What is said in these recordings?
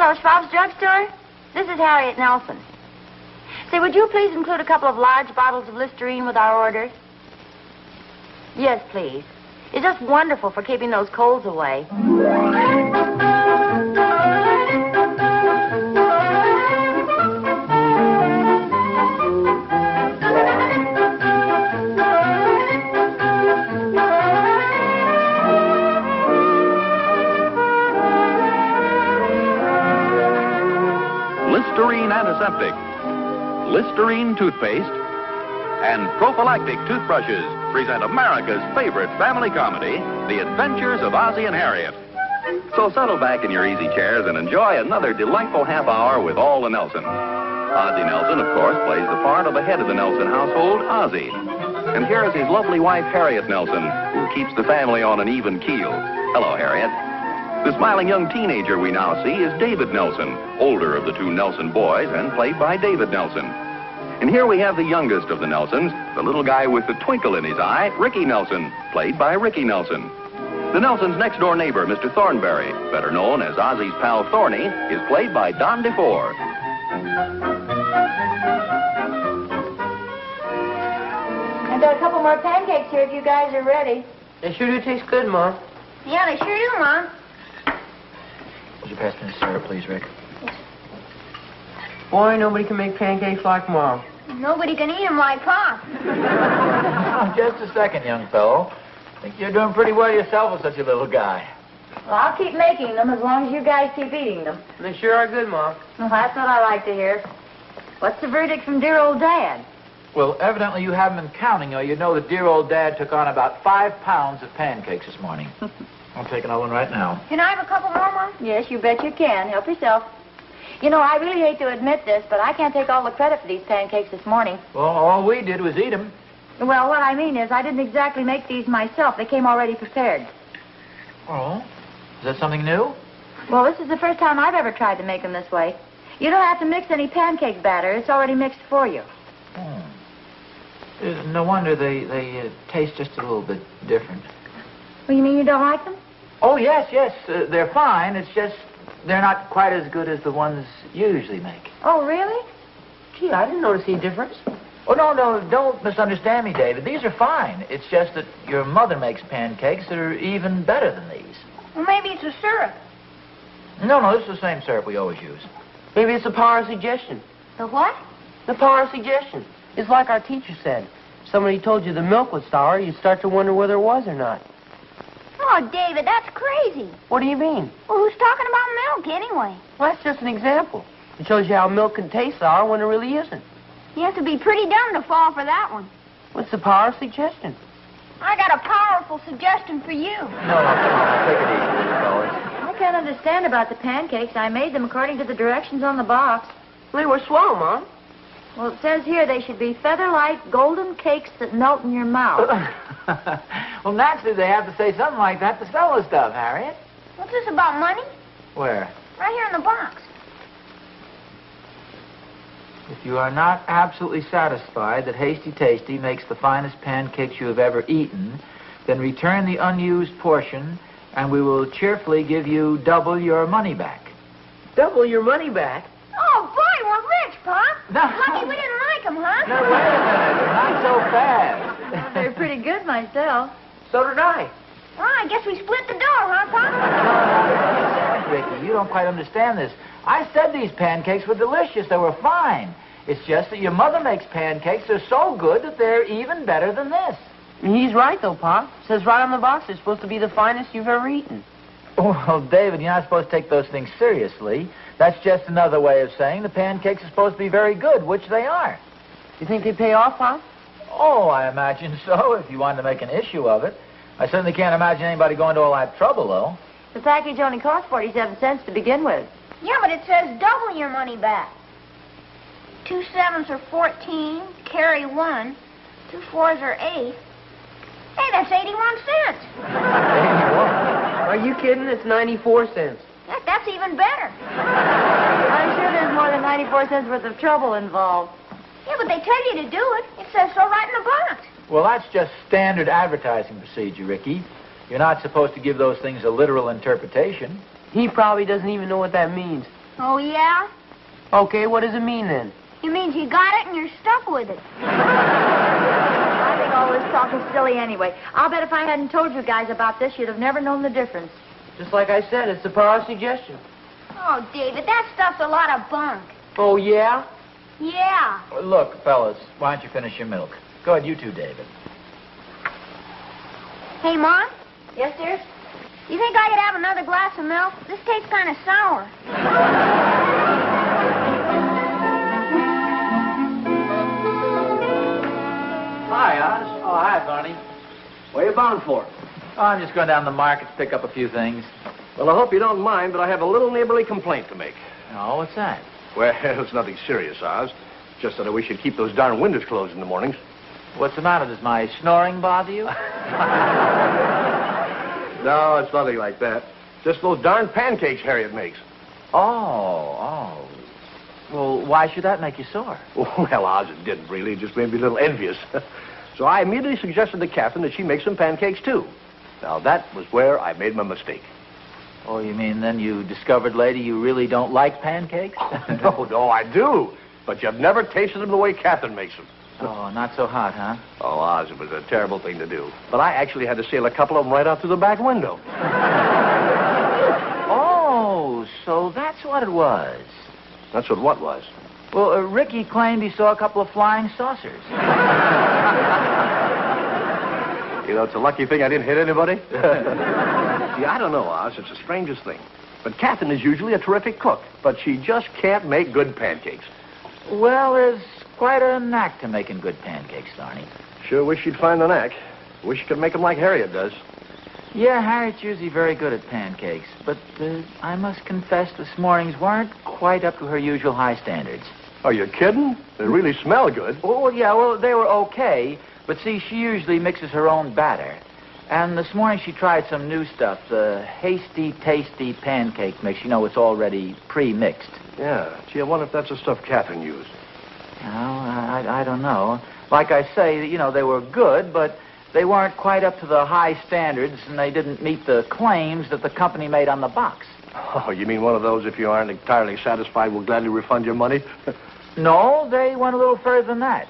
Hello, Schwab's Drugstore. This is Harriet Nelson. Say, would you please include a couple of large bottles of Listerine with our orders? Yes, please. It's just wonderful for keeping those colds away. Listerine Antiseptic, Listerine Toothpaste, and Prophylactic Toothbrushes present America's favorite family comedy, The Adventures of Ozzie and Harriet. So settle back in your easy chairs and enjoy another delightful half hour with all the Nelsons. Ozzie Nelson, of course, plays the part of the head of the Nelson household, Ozzie. And here is his lovely wife, Harriet Nelson, who keeps the family on an even keel. Hello, Harriet. The smiling young teenager we now see is David Nelson, older of the two Nelson boys and played by David Nelson. And here we have the youngest of the Nelsons, the little guy with the twinkle in his eye, Ricky Nelson, played by Ricky Nelson. The Nelsons' next-door neighbor, Mr. Thornberry, better known as Ozzie's pal Thorny, is played by Don DeFore. I've got a couple more pancakes here if you guys are ready. They sure do taste good, Mom. Yeah, they sure do, Mom. Would you pass me the syrup, please, Rick? Yes. Boy, nobody can make pancakes like Mom. Nobody can eat them like Pop. Oh, just a second, young fellow. I think you're doing pretty well yourself with such a little guy. Well, I'll keep making them as long as you guys keep eating them. They sure are good, Mom. Well, that's what I like to hear. What's the verdict from dear old Dad? Well, evidently you haven't been counting, or you know that dear old Dad took on about 5 pounds of pancakes this morning. I'll take another one right now. Can I have a couple more, Mom? Yes, you bet you can. Help yourself. You know, I really hate to admit this, but I can't take all the credit for these pancakes this morning. Well, all we did was eat them. Well, what I mean is I didn't exactly make these myself. They came already prepared. Oh? Is that something new? Well, this is the first time I've ever tried to make them this way. You don't have to mix any pancake batter. It's already mixed for you. Oh. No wonder they taste just a little bit different. Well, you mean you don't like them? Oh, yes. They're fine. It's just they're not quite as good as the ones you usually make. Oh, really? Gee, I didn't notice any difference. Oh, no, don't misunderstand me, David. These are fine. It's just that your mother makes pancakes that are even better than these. Well, maybe it's a syrup. No, this is the same syrup we always use. Maybe it's the power of suggestion. The what? The power of suggestion. It's like our teacher said. If somebody told you the milk was sour, you'd start to wonder whether it was or not. Oh, David, that's crazy. What do you mean? Well, who's talking about milk anyway? Well, that's just an example. It shows you how milk can taste sour when it really isn't. You have to be pretty dumb to fall for that one. What's the power of suggestion? I got a powerful suggestion for you. No, come on. Take it easy, fellas. I can't understand about the pancakes. I made them according to the directions on the box. They were swell, Mom. Well, it says here they should be feather-light golden cakes that melt in your mouth. Well, naturally, they have to say something like that to sell the stuff, Harriet. What's this about money? Where? Right here in the box. If you are not absolutely satisfied that Hasty Tasty makes the finest pancakes you have ever eaten, then return the unused portion, and we will cheerfully give you double your money back. Double your money back? Oh, boy, we're rich, Pop. No. Lucky we didn't like them, huh? No, wait a minute. Not so fast. They're pretty good myself. So did I. Well, I guess we split the dough, huh, Pop? No, Ricky, you don't quite understand this. I said these pancakes were delicious. They were fine. It's just that your mother makes pancakes. They're so good that they're even better than this. He's right, though, Pop. It says right on the box they're supposed to be the finest you've ever eaten. Well, David, you're not supposed to take those things seriously. That's just another way of saying the pancakes are supposed to be very good, which they are. You think they pay off, Pop? Oh, I imagine so, if you wanted to make an issue of it. I certainly can't imagine anybody going to all that trouble, though. The package only cost 47 cents to begin with. Yeah, but it says double your money back. 2 7s are 14, carry 1. 2 4s are 8. Hey, that's 81 cents. 81. Are you kidding? It's 94 cents. That's even better. I'm sure there's more than 94 cents worth of trouble involved. Yeah, but they tell you to do it. It says so right in the box. Well, that's just standard advertising procedure, Ricky. You're not supposed to give those things a literal interpretation. He probably doesn't even know what that means. Oh, yeah? Okay, what does it mean then? It means you got it and you're stuck with it. I think all this talk is silly anyway. I'll bet if I hadn't told you guys about this, you'd have never known the difference. Just like I said, it's the power of suggestion. Oh, David, that stuff's a lot of bunk. Oh, yeah? Yeah. Look, fellas, why don't you finish your milk? Go ahead, you two, David. Hey, Mom, Yes, dear? you think I could have another glass of milk? This tastes kind of sour. Hi, Oz. Oh, hi, Barney. Where you bound for? Oh, I'm just going down to the market to pick up a few things. Well, I hope you don't mind, but I have a little neighborly complaint to make. Oh, what's that? Well, it's nothing serious, Oz. Just that we should keep those darn windows closed in the mornings. What's the matter? Does my snoring bother you? No, it's nothing like that. Just those darn pancakes Harriet makes. Oh. Well, why should that make you sore? Well, Oz, it didn't really. It just made me a little envious. So I immediately suggested to Catherine that she make some pancakes, too. Now, that was where I made my mistake. Oh, you mean then you discovered later you really don't like pancakes? No, I do. But you've never tasted them the way Catherine makes them. Oh, not so hot, huh? Oh, Oz, it was a terrible thing to do. But I actually had to sail a couple of them right out through the back window. Oh, so that's what it was. That's what was. Well, Ricky claimed he saw a couple of flying saucers. You know, it's a lucky thing I didn't hit anybody. See, I don't know, Oz. It's the strangest thing. But Catherine is usually a terrific cook, but she just can't make good pancakes. Well, there's quite a knack to making good pancakes, Barney. Sure wish she'd find the knack. Wish she could make them like Harriet does. Yeah, Harriet's usually very good at pancakes, but I must confess this morning's weren't quite up to her usual high standards. Are you kidding? They really smell good. Oh, yeah, well, they were okay, but see, she usually mixes her own batter. And this morning she tried some new stuff, the hasty, tasty pancake mix. You know, it's already pre-mixed. Yeah. Gee, I wonder if that's the stuff Catherine used. Well, I don't know. Like I say, you know, they were good, but they weren't quite up to the high standards, and they didn't meet the claims that the company made on the box. Oh, you mean one of those, if you aren't entirely satisfied, we'll gladly refund your money? No, they went a little further than that.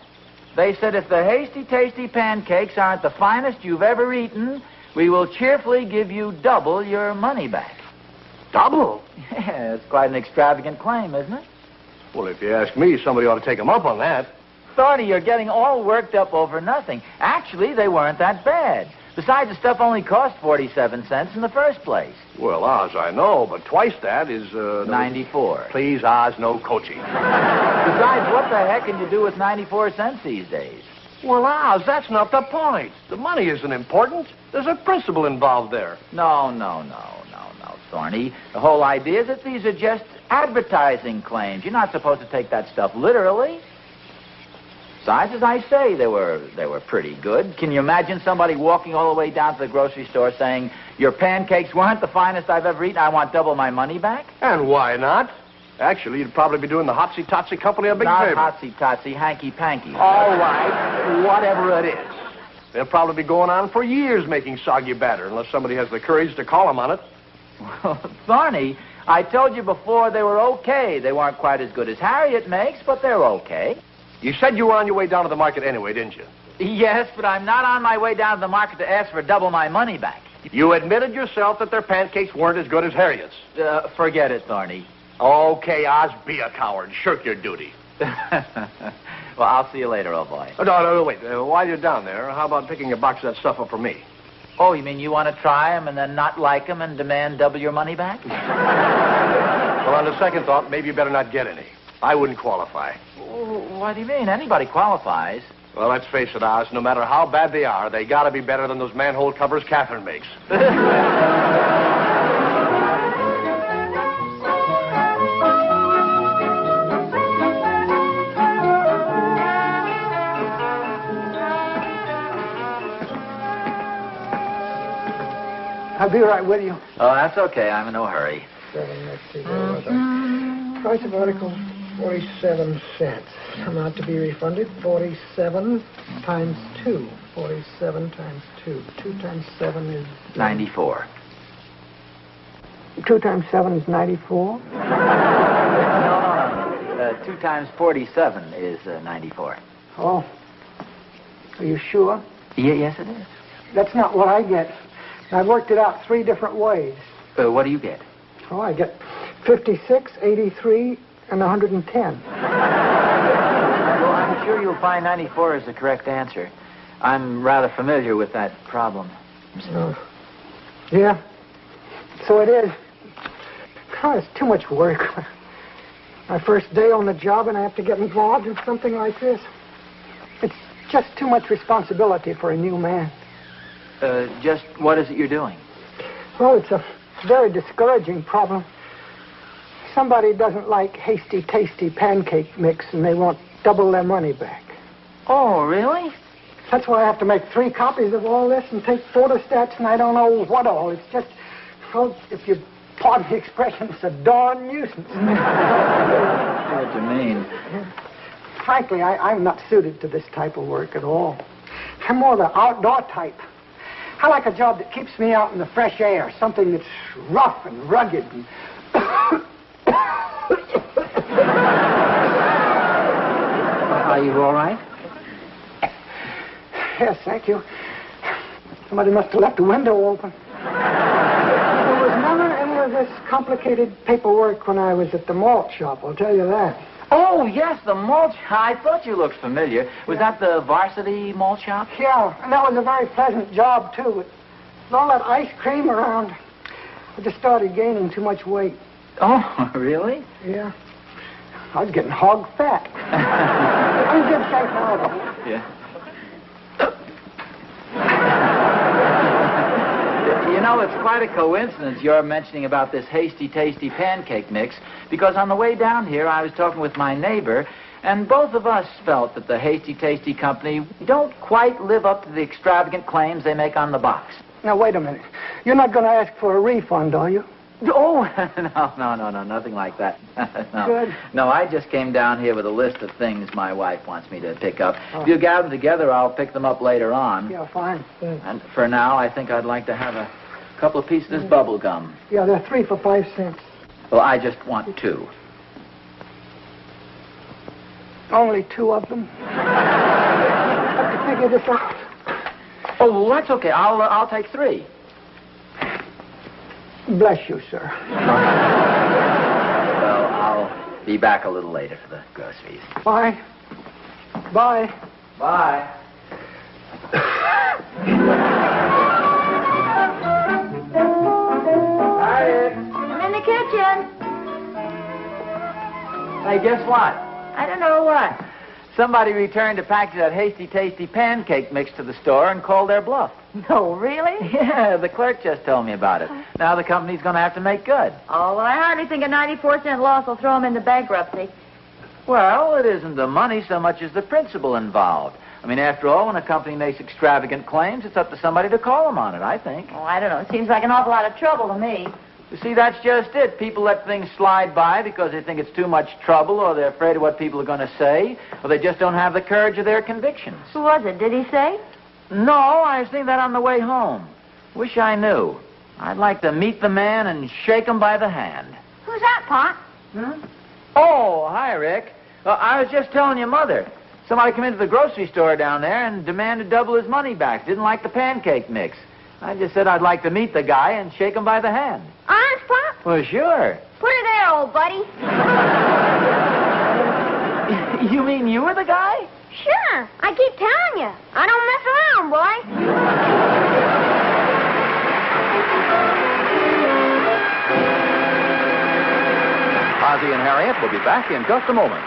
They said if the hasty, tasty pancakes aren't the finest you've ever eaten, we will cheerfully give you double your money back. Double? Yeah, it's quite an extravagant claim, isn't it? Well, if you ask me, somebody ought to take them up on that. Thorny, you're getting all worked up over nothing. Actually, they weren't that bad. Besides, the stuff only cost 47 cents in the first place. Well, Oz, I know, but twice that is, 94. Please, Oz, no coaching. Besides, what the heck can you do with 94 cents these days? Well, Oz, that's not the point. The money isn't important. There's a principle involved there. No, Thorny. The whole idea is that these are just advertising claims. You're not supposed to take that stuff literally. Besides, as I say, they were pretty good. Can you imagine somebody walking all the way down to the grocery store saying, your pancakes weren't the finest I've ever eaten, I want double my money back? And why not? Actually, you'd probably be doing the Hotsy-Totsy Company a big favor. Not Hotsy-Totsy, hanky-panky. All right, whatever it is. They'll probably be going on for years making soggy batter, unless somebody has the courage to call them on it. Well, Thorny, I told you before they were okay. They weren't quite as good as Harriet makes, but they're okay. You said you were on your way down to the market anyway, didn't you? Yes, but I'm not on my way down to the market to ask for double my money back. You admitted yourself that their pancakes weren't as good as Harriet's. Forget it, Thorny. Okay, Oz, be a coward. Shirk your duty. Well, I'll see you later, old boy. Oh, no, wait. While you're down there, how about picking a box of that stuff up for me? Oh, you mean you want to try them and then not like them and demand double your money back? Well, on the second thought, maybe you better not get any. I wouldn't qualify. What do you mean? Anybody qualifies. Well, let's face it, Oz. No matter how bad they are, they got to be better than those manhole covers Catherine makes. I'll be right with you. Oh, that's okay. I'm in no hurry. Let's see. Price of article, 47 cents. Amount to be refunded, 47 times 2. 47 times 2. 2 times 7 is... 94. 2 times 7 is 94? 2 times 47 is 94. Oh. Are you sure? Yeah, yes, it is. That's not what I get. I've worked it out 3 different ways. What do you get? Oh, I get 56, 83, and 110. Well, I'm sure you'll find 94 is the correct answer. I'm rather familiar with that problem. Yeah, so it is. Oh, it's too much work. My first day on the job, and I have to get involved in something like this. It's just too much responsibility for a new man. Just what is it you're doing? Well, it's a very discouraging problem. Somebody doesn't like hasty, tasty pancake mix, and they want double their money back. Oh, really? That's why I have to make 3 copies of all this and take photostats, and I don't know what all. It's just, well, if you pardon the expression, it's a darn nuisance. I know what you mean. Frankly, I'm not suited to this type of work at all. I'm more the outdoor type. I like a job that keeps me out in the fresh air, something that's rough and rugged. And Are you all right? Yes, thank you. Somebody must have left the window open. There was never any of this complicated paperwork when I was at the malt shop, I'll tell you that. Oh, yes, the malt shop. I thought you looked familiar. Was that the varsity malt shop? Yeah, and that was a very pleasant job, too. With all that ice cream around, I just started gaining too much weight. Oh, really? Yeah. I was getting hog fat. I'm in good shape now, though. Yeah. You know, it's quite a coincidence you're mentioning about this hasty, tasty pancake mix, because on the way down here, I was talking with my neighbor, and both of us felt that the Hasty Tasty Company don't quite live up to the extravagant claims they make on the box. Now, wait a minute. You're not going to ask for a refund, are you? Oh, no, nothing like that. No. Good. No, I just came down here with a list of things my wife wants me to pick up. Oh. If you gather them together, I'll pick them up later on. Yeah, fine. And for now, I think I'd like to have a couple of pieces of this bubble gum. Yeah, they're 3 for 5 cents. Well, I just want 2. Only 2 of them. I have to figure this out. Oh, well, that's okay. I'll take 3. Bless you, sir. Well, I'll be back a little later for the groceries. Bye. Bye. Bye. Harriet. I'm in the kitchen. Hey, guess what? I don't know what. Somebody returned a package of that Hasty Tasty pancake mix to the store and called their bluff. No, really? Yeah, the clerk just told me about it. Now the company's going to have to make good. Oh, well, I hardly think a 94-cent loss will throw them into bankruptcy. Well, it isn't the money so much as the principle involved. I mean, after all, when a company makes extravagant claims, it's up to somebody to call them on it, I think. Oh, I don't know. It seems like an awful lot of trouble to me. You see, that's just it. People let things slide by because they think it's too much trouble, or they're afraid of what people are going to say, or they just don't have the courage of their convictions. Who was it? Did he say? No, I was thinking that on the way home. Wish I knew. I'd like to meet the man and shake him by the hand. Who's that, Pop? Oh, hi, Rick. I was just telling your mother. Somebody came into the grocery store down there and demanded double his money back. Didn't like the pancake mix. I just said I'd like to meet the guy and shake him by the hand. Honest, Pop? Well, sure. Put her there, old buddy. You mean you were the guy? Sure. I keep telling you. I don't mess around, boy. Ozzie and Harriet will be back in just a moment.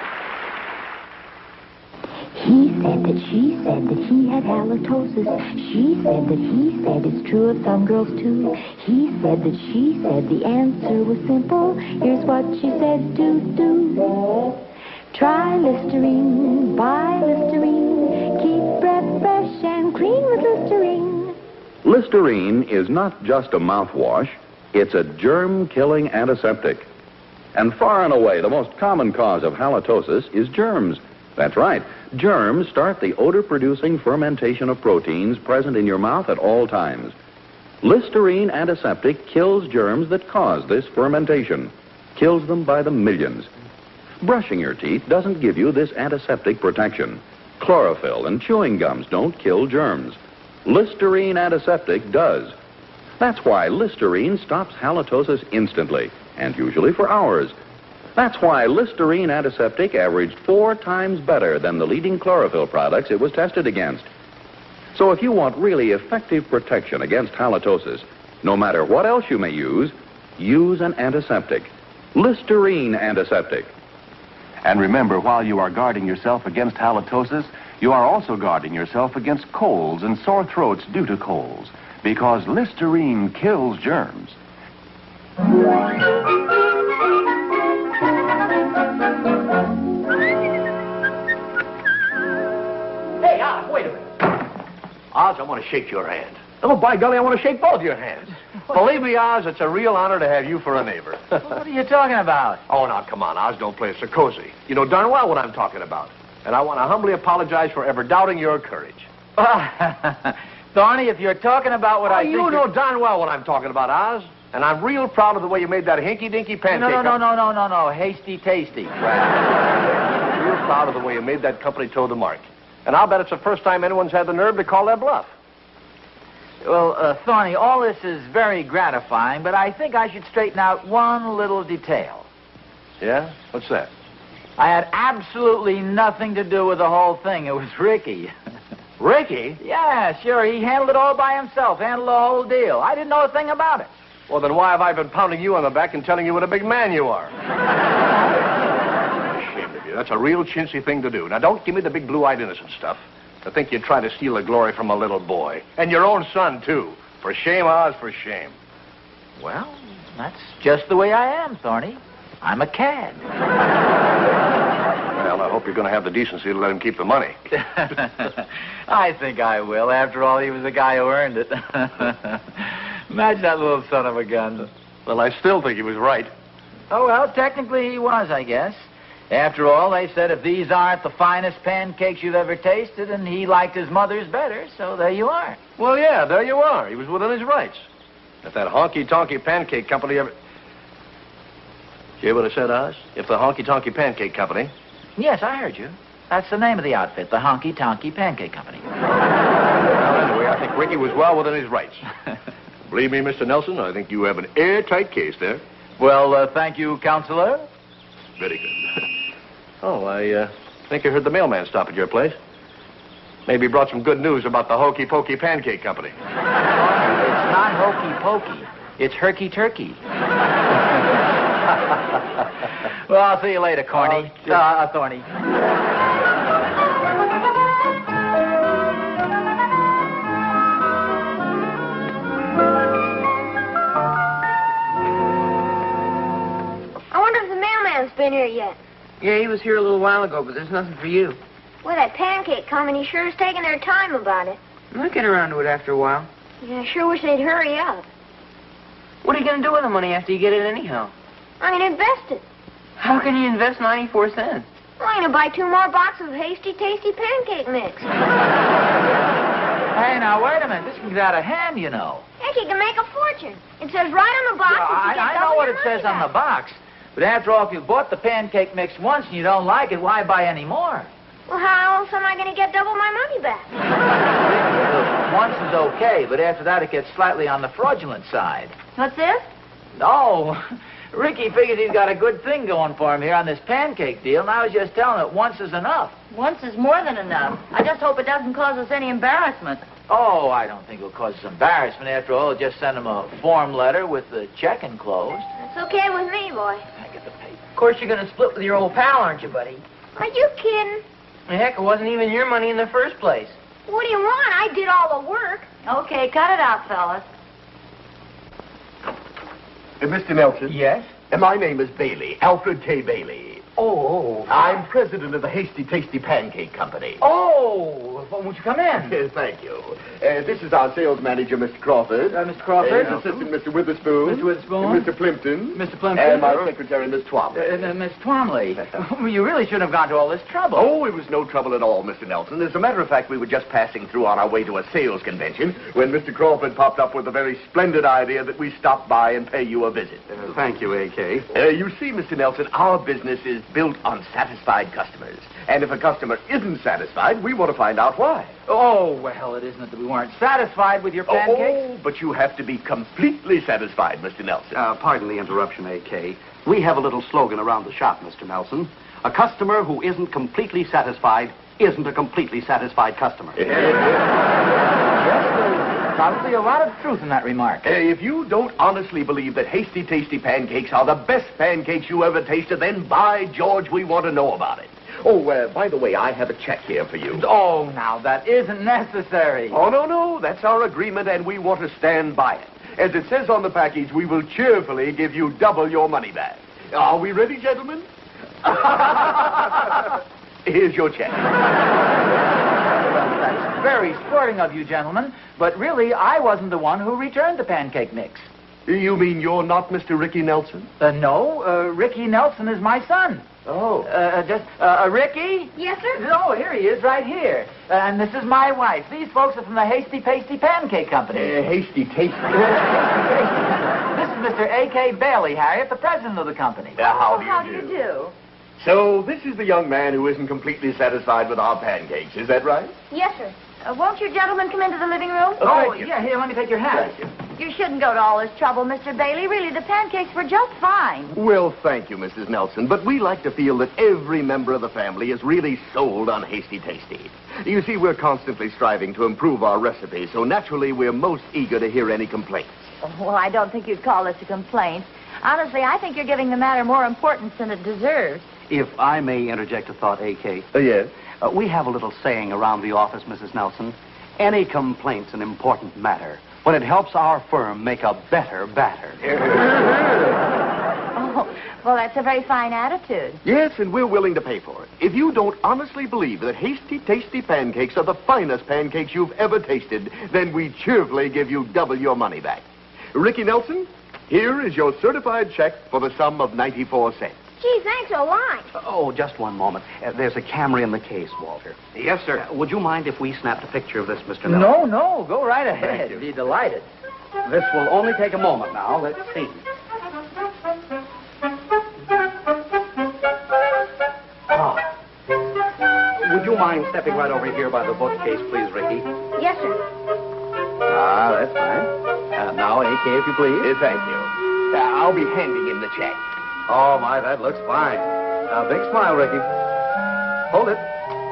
He said that she said that he had halitosis. She said that he said it's true of some girls too. He said that she said the answer was simple. Here's what she said to do. Try Listerine, buy Listerine. Keep breath fresh and clean with Listerine. Listerine is not just a mouthwash. It's a germ-killing antiseptic. And far and away, the most common cause of halitosis is germs. That's right. Germs start the odor-producing fermentation of proteins present in your mouth at all times. Listerine antiseptic kills germs that cause this fermentation. Kills them by the millions. Brushing your teeth doesn't give you this antiseptic protection. Chlorophyll and chewing gums don't kill germs. Listerine antiseptic does. That's why Listerine stops halitosis instantly, and usually for hours. That's why Listerine antiseptic averaged 4 times better than the leading chlorophyll products it was tested against. So if you want really effective protection against halitosis, no matter what else you may use an antiseptic. Listerine antiseptic. And remember, while you are guarding yourself against halitosis, you are also guarding yourself against colds and sore throats due to colds, because Listerine kills germs. Hey, Oz, wait a minute. Oz, I want to shake your hand. Oh, by golly, I want to shake both your hands. Believe me, Oz, it's a real honor to have you for a neighbor. What are you talking about? Oh, now, come on, Oz, don't play it so cozy. You know darn well what I'm talking about. And I want to humbly apologize for ever doubting your courage. Thorny, if you're talking about what I think... You know darn well what I'm talking about, Oz. And I'm real proud of the way you made that hinky-dinky pancake. No. Hasty tasty. Right. Real proud of the way you made that company toe the mark. And I'll bet it's the first time anyone's had the nerve to call their bluff. Well, Thorny, all this is very gratifying, but I think I should straighten out one little detail. Yeah? What's that? I had absolutely nothing to do with the whole thing. It was Ricky. Ricky? Yeah, sure. He handled it all by himself, handled the whole deal. I didn't know a thing about it. Well, then why have I been pounding you on the back and telling you what a big man you are? I'm ashamed of you. That's a real chintzy thing to do. Now, don't give me the big blue-eyed innocent stuff. To think you'd try to steal the glory from a little boy. And your own son, too. For shame, Oz, for shame. Well, that's just the way I am, Thorny. I'm a cad. Well, I hope you're going to have the decency to let him keep the money. I think I will. After all, he was the guy who earned it. Imagine that little son of a gun. Well, I still think he was right. Oh, well, technically he was, I guess. After all, they said if these aren't the finest pancakes you've ever tasted, and he liked his mother's better, so there you are. Well, yeah, there you are. He was within his rights. If that honky-tonky pancake company ever... Did you hear what I said, Oz? If the honky-tonky pancake company... Yes, I heard you. That's the name of the outfit, the Honky Tonky Pancake Company. Well, anyway, I think Ricky was well within his rights. Believe me, Mr. Nelson, I think you have an airtight case there. Well, thank you, Counselor. Very good. Oh, I think I heard the mailman stop at your place. Maybe he brought some good news about the Hokey Pokey Pancake Company. It's not hokey pokey. It's herky turkey. Well, I'll see you later, Corny. Thorny. I wonder if the mailman's been here yet. Yeah, he was here a little while ago, but there's nothing for you. Well, that pancake company sure is taking their time about it. I'll get around to it after a while. Yeah, I sure wish they'd hurry up. What are you going to do with the money after you get it anyhow? I'm going to invest it. How can you invest 94 cents? Well, I'm going to buy 2 more boxes of Hasty Tasty pancake mix. Hey, now, wait a minute. This can get out of hand, you know. Heck, you can make a fortune. It says right on the box that you get I know double what your it says money on the back. box. But after all, if you bought the pancake mix once and you don't like it, why buy any more? Well, how else am I going to get double my money back? Once is okay, but after that it gets slightly on the fraudulent side. What's this? No, Ricky figures he's got a good thing going for him here on this pancake deal, and I was just telling him that once is enough. Once is more than enough. I just hope it doesn't cause us any embarrassment. Oh, I don't think it'll cause us embarrassment. After all, I'll just send him a form letter with the check enclosed. That's okay with me, boy. I get the paper. Of course, you're going to split with your old pal, aren't you, buddy? Are you kidding? Heck, it wasn't even your money in the first place. What do you want? I did all the work. Okay, cut it out, fellas. Mr. Nelson? Yes? My name is Bailey, Alfred K. Bailey. Oh. I'm president of the Hasty Tasty Pancake Company. Oh, well, won't you come in? Yes, thank you. This is our sales manager, Mr. Crawford. Mr. Crawford. His assistant, Mr. Witherspoon. Mr. Witherspoon. Mr. Plimpton. Mr. Plimpton. And my secretary, Miss Twombly. Miss Twomley, you really shouldn't have gone to all this trouble. Oh, it was no trouble at all, Mr. Nelson. As a matter of fact, we were just passing through on our way to a sales convention when Mr. Crawford popped up with a very splendid idea that we stop by and pay you a visit. Thank you, A.K. You see, Mr. Nelson, our business is built on satisfied customers. And if a customer isn't satisfied, we want to find out why. Oh, well, it isn't that we weren't satisfied with your pancakes. Oh, but you have to be completely satisfied, Mr. Nelson. Pardon the interruption, A.K. We have a little slogan around the shop, Mr. Nelson. A customer who isn't completely satisfied isn't a completely satisfied customer. Yes, there's probably a lot of truth in that remark. If you don't honestly believe that Hasty Tasty pancakes are the best pancakes you ever tasted, then by George, we want to know about it. Oh, by the way, I have a check here for you. Oh, now, that isn't necessary. Oh, no, that's our agreement, and we want to stand by it. As it says on the package, we will cheerfully give you double your money back. Are we ready, gentlemen? Here's your check. Well, that's very sporting of you, gentlemen, but really, I wasn't the one who returned the pancake mix. You mean you're not Mr. Ricky Nelson? No, Ricky Nelson is my son. Oh. Ricky? Yes, sir? No, here he is, right here. And this is my wife. These folks are from the Hasty Pasty Pancake Company. Hasty Tasty. This is Mr. A.K. Bailey, Harriet, the president of the company. How do you do? So this is the young man who isn't completely satisfied with our pancakes, is that right? Yes, sir. Won't you gentlemen come into the living room? Thank you. Yeah, here, let me take your hat. Thank you. You shouldn't go to all this trouble, Mr. Bailey. Really, the pancakes were just fine. Well, thank you, Mrs. Nelson, but we like to feel that every member of the family is really sold on Hasty Tasty. You see, we're constantly striving to improve our recipe, so naturally we're most eager to hear any complaints. Well, I don't think you'd call this a complaint. Honestly, I think you're giving the matter more importance than it deserves. If I may interject a thought, A.K. Yes? We have a little saying around the office, Mrs. Nelson. Any complaint's an important matter when it helps our firm make a better batter. Oh, well, that's a very fine attitude. Yes, and we're willing to pay for it. If you don't honestly believe that Hasty Tasty pancakes are the finest pancakes you've ever tasted, then we cheerfully give you double your money back. Ricky Nelson, here is your certified check for the sum of 94 cents. Gee, thanks a lot. Oh, just one moment. There's a camera in the case, Walter. Yes, sir. Would you mind if we snapped a picture of this, Mr. Nelson? No, go right ahead. Thank you. Be delighted. This will only take a moment now. Let's see. Would you mind stepping right over here by the bookcase, please, Ricky? Yes, sir. That's fine. Now, A.K., if you please. Thank you. I'll be handing him the check. Oh, my, that looks fine. Now, big smile, Ricky. Hold it.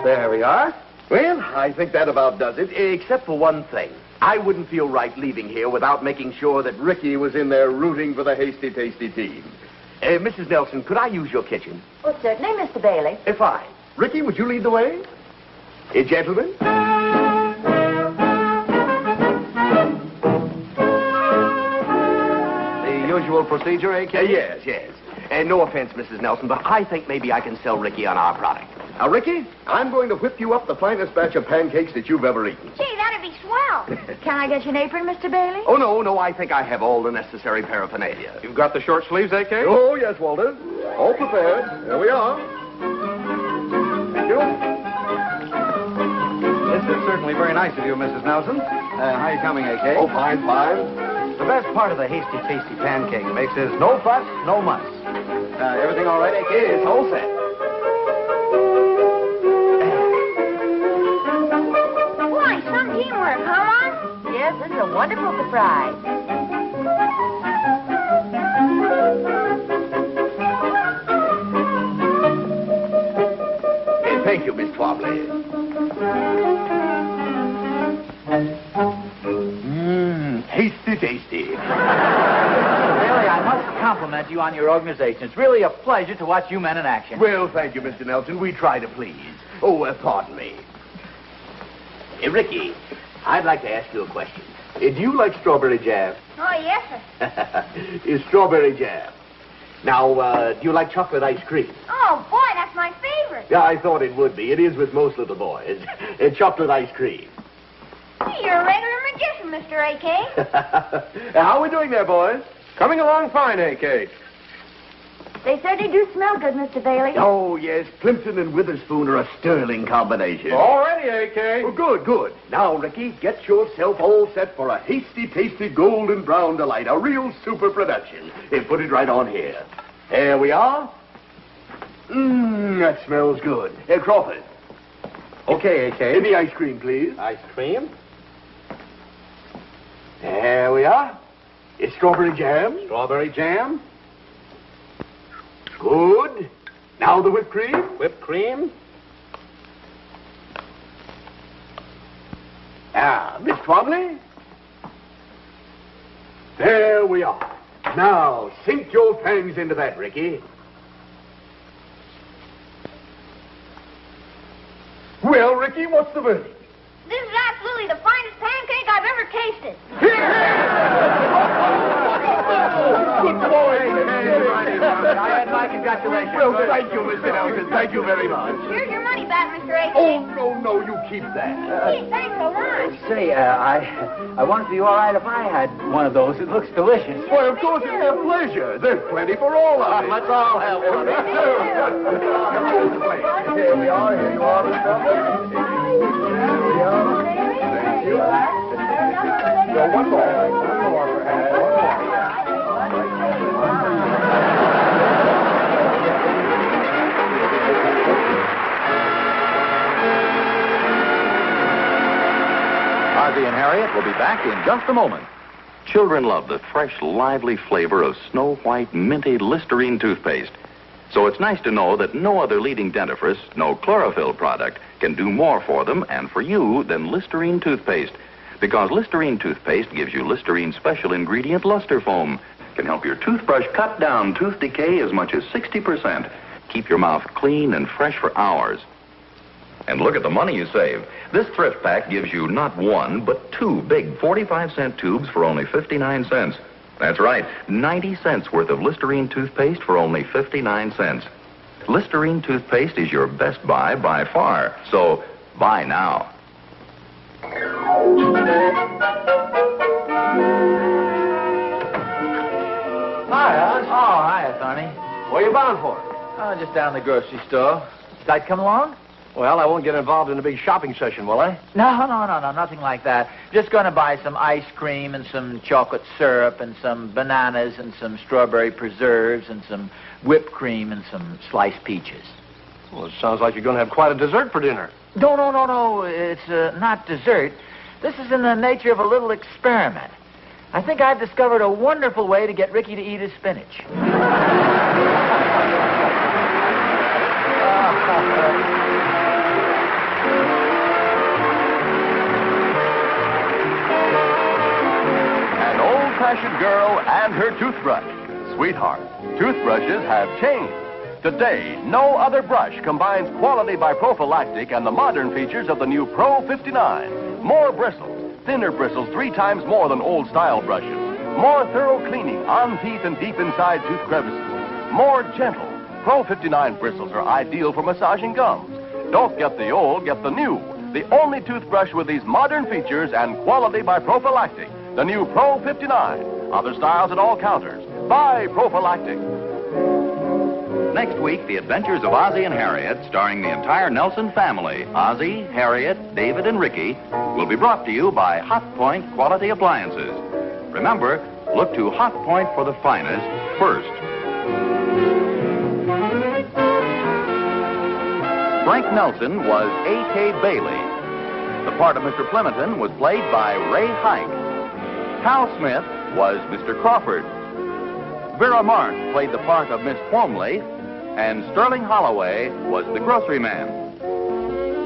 There we are. Well, I think that about does it, except for one thing. I wouldn't feel right leaving here without making sure that Ricky was in there rooting for the Hasty Tasty team. Mrs. Nelson, could I use your kitchen? Well, certainly, Mr. Bailey. Fine. Ricky, would you lead the way? Gentlemen? The usual procedure, A.K.? Yes. No offense, Mrs. Nelson, but I think maybe I can sell Ricky on our product. Now, Ricky, I'm going to whip you up the finest batch of pancakes that you've ever eaten. Gee, that'd be swell. Can I get you an apron, Mr. Bailey? Oh, no, I think I have all the necessary paraphernalia. You've got the short sleeves, A.K.? Oh, yes, Walter. All prepared. Here we are. Thank you. This is certainly very nice of you, Mrs. Nelson. How are you coming, A.K.? Oh, fine. The best part of the Hasty Tasty pancake mix is no fuss, no muss. Everything all right, A.K.? It's all set. Boy, some teamwork, huh, Mom? Yes, this is a wonderful surprise. Thank you, Miss Twombly. Hasty Tasty. Bailey, I must compliment you on your organization. It's really a pleasure to watch you men in action. Well, thank you, Mr. Nelson. We try to please. Oh, pardon me. Ricky, I'd like to ask you a question. Do you like strawberry jam? Oh, yes, sir. Is strawberry jam. Now, do you like chocolate ice cream? Oh, boy, that's my favorite. Yeah, I thought it would be. It is with most little boys. Chocolate ice cream. You're a regular magician, Mr. A.K. How are we doing there, boys? Coming along fine, A.K. They certainly do smell good, Mr. Bailey. Oh, yes. Plimpton and Witherspoon are a sterling combination. All ready, A.K. Oh, good. Now, Ricky, get yourself all set for a Hasty Tasty golden brown delight. A real super production. Put it right on here. There we are. That smells good. Hey, Crawford. Okay, A.K. Give me ice cream, please. Ice cream? There we are. It's strawberry jam. Strawberry jam? Good. Now the whipped cream. Whipped cream? Miss Twombly. There we are. Now, sink your fangs into that, Ricky. Well, Ricky, what's the verdict? This is absolutely the finest pancake I've ever tasted. Good boy. I had my congratulations. Well, thank you, Mr. Nelson. Thank you very much. Here's your money back, Mr. A.K. Oh, no, you keep that. Gee, thanks so much. Say, I wondered if it'd be all right if I had one of those. It looks delicious. Well, of course, it's a pleasure. There's plenty for all of us. Let's all have one. Here we are. Here you are, Mr. There we are. Thank you. So one more. Perhaps. One more. Ozzie and Harriet will be back in just a moment. Children love the fresh, lively flavor of Snow White Minty Listerine toothpaste. So it's nice to know that no other leading dentifrice, no chlorophyll product, can do more for them and for you than Listerine toothpaste. Because Listerine toothpaste gives you Listerine special ingredient luster foam. Can help your toothbrush cut down tooth decay as much as 60%. Keep your mouth clean and fresh for hours. And look at the money you save. This thrift pack gives you not one, but two big 45-cent tubes for only 59 cents. That's right, 90 cents worth of Listerine toothpaste for only 59 cents. Listerine toothpaste is your best buy by far, so buy now. Hi, Oz. Oh, hiya, Thorny. Where you bound for? Oh, just down the grocery store. Like, come along? Well, I won't get involved in a big shopping session, will I? No, nothing like that. Just going to buy some ice cream and some chocolate syrup and some bananas and some strawberry preserves and some whipped cream and some sliced peaches. Well, it sounds like you're going to have quite a dessert for dinner. No. It's not dessert. This is in the nature of a little experiment. I think I've discovered a wonderful way to get Ricky to eat his spinach. An old-fashioned girl and her toothbrush. Sweetheart, toothbrushes have changed. Today, no other brush combines quality by prophylactic and the modern features of the new Pro 59. More bristles, thinner bristles 3 times more than old-style brushes. More thorough cleaning on teeth and deep inside tooth crevices. More gentle. Pro 59 bristles are ideal for massaging gums. Don't get the old, get the new. The only toothbrush with these modern features and quality by prophylactic. The new Pro 59. Other styles at all counters. Buy prophylactic. Next week, The Adventures of Ozzie and Harriet, starring the entire Nelson family, Ozzie, Harriet, David, and Ricky, will be brought to you by Hot Point Quality Appliances. Remember, look to Hot Point for the finest first. Frank Nelson was A.K. Bailey. The part of Mr. Plimpton was played by Ray Hike. Hal Smith was Mr. Crawford. Vera March played the part of Miss Twomley, and Sterling Holloway was the grocery man.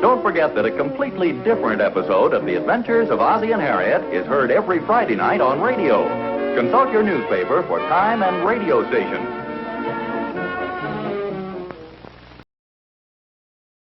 Don't forget that a completely different episode of The Adventures of Ozzie and Harriet is heard every Friday night on radio. Consult your newspaper for time and radio station.